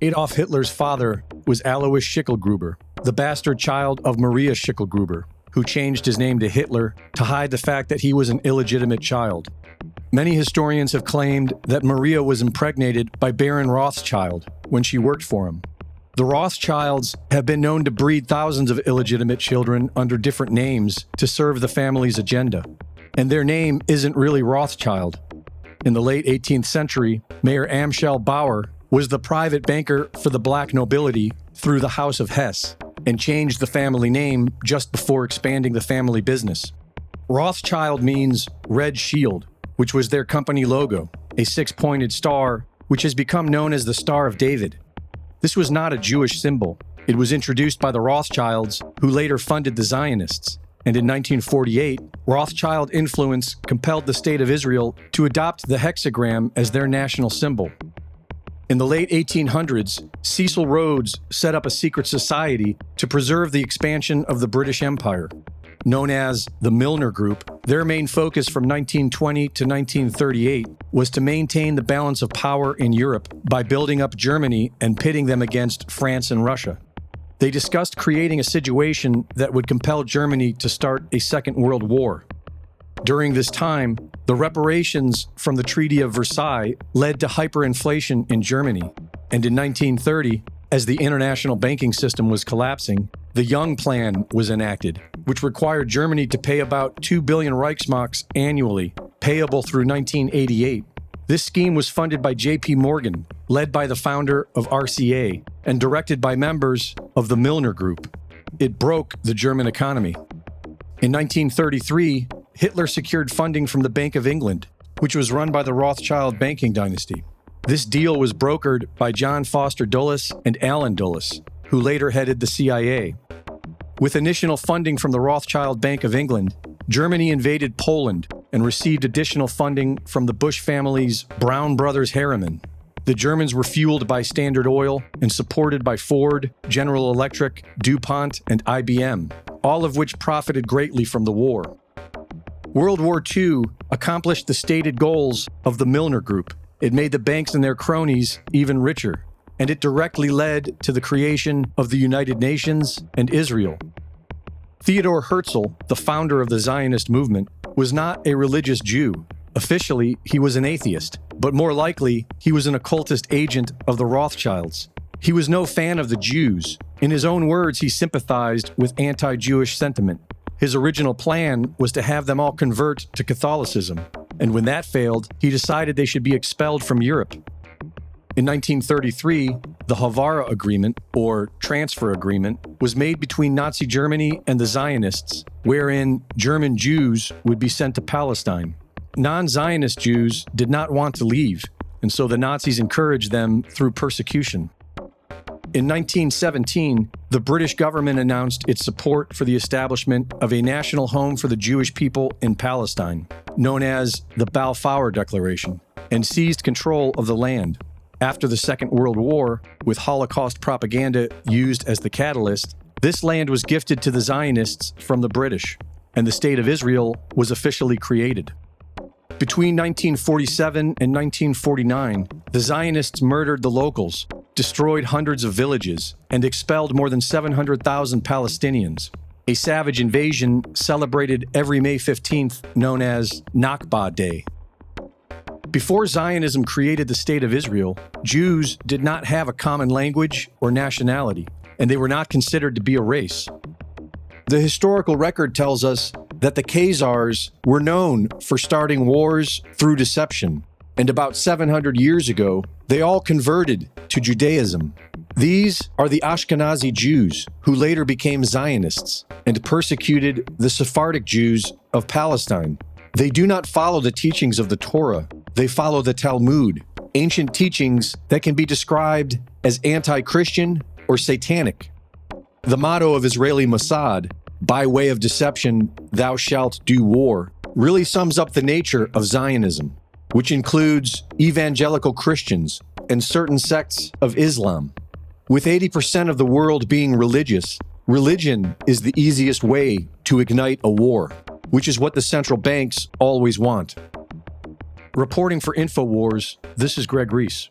Adolf Hitler's father was Alois Schicklgruber, the bastard child of Maria Schicklgruber, who changed his name to Hitler to hide the fact that he was an illegitimate child. Many historians have claimed that Maria was impregnated by Baron Rothschild when she worked for him. The Rothschilds have been known to breed thousands of illegitimate children under different names to serve the family's agenda. And their name isn't really Rothschild. In the late 18th century, Mayor Amschel Bauer was the private banker for the black nobility through the House of Hesse and changed the family name just before expanding the family business. Rothschild means red shield, which was their company logo, a six-pointed star, which has become known as the Star of David. This was not a Jewish symbol. It was introduced by the Rothschilds, who later funded the Zionists. And in 1948, Rothschild influence compelled the State of Israel to adopt the hexagram as their national symbol. In the late 1800s, Cecil Rhodes set up a secret society to preserve the expansion of the British Empire. Known as the Milner Group, their main focus from 1920 to 1938 was to maintain the balance of power in Europe by building up Germany and pitting them against France and Russia. They discussed creating a situation that would compel Germany to start a Second World War. During this time, the reparations from the Treaty of Versailles led to hyperinflation in Germany, and in 1930, as the international banking system was collapsing, the Young Plan was enacted, which required Germany to pay about 2 billion Reichsmarks annually, payable through 1988. This scheme was funded by J.P. Morgan, led by the founder of RCA, and directed by members of the Milner Group. It broke the German economy. In 1933, Hitler secured funding from the Bank of England, which was run by the Rothschild banking dynasty. This deal was brokered by John Foster Dulles and Allen Dulles, who later headed the CIA. With initial funding from the Rothschild Bank of England, Germany invaded Poland and received additional funding from the Bush family's Brown Brothers Harriman. The Germans were fueled by Standard Oil and supported by Ford, General Electric, DuPont, and IBM, all of which profited greatly from the war. World War II accomplished the stated goals of the Milner Group. It made the banks and their cronies even richer, and it directly led to the creation of the United Nations and Israel. Theodor Herzl, the founder of the Zionist movement, was not a religious Jew. Officially, he was an atheist, but more likely, he was an occultist agent of the Rothschilds. He was no fan of the Jews. In his own words, he sympathized with anti-Jewish sentiment. His original plan was to have them all convert to Catholicism, and when that failed, he decided they should be expelled from Europe. In 1933, the Havara Agreement, or Transfer Agreement, was made between Nazi Germany and the Zionists, wherein German Jews would be sent to Palestine. Non-Zionist Jews did not want to leave, and so the Nazis encouraged them through persecution. In 1917, the British government announced its support for the establishment of a national home for the Jewish people in Palestine, known as the Balfour Declaration, and seized control of the land. After the Second World War, with Holocaust propaganda used as the catalyst, this land was gifted to the Zionists from the British, and the State of Israel was officially created. Between 1947 and 1949, the Zionists murdered the locals, destroyed hundreds of villages, and expelled more than 700,000 Palestinians. A savage invasion celebrated every May 15th, known as Nakba Day. Before Zionism created the State of Israel, Jews did not have a common language or nationality, and they were not considered to be a race. The historical record tells us that the Khazars were known for starting wars through deception, and about 700 years ago, they all converted to Judaism. These are the Ashkenazi Jews, who later became Zionists and persecuted the Sephardic Jews of Palestine. They do not follow the teachings of the Torah. They follow the Talmud, ancient teachings that can be described as anti-Christian or satanic. The motto of Israeli Mossad, by way of deception, thou shalt do war, really sums up the nature of Zionism, which includes evangelical Christians and certain sects of Islam. With 80% of the world being religious, religion is the easiest way to ignite a war, which is what the central banks always want. Reporting for InfoWars, this is Greg Reese.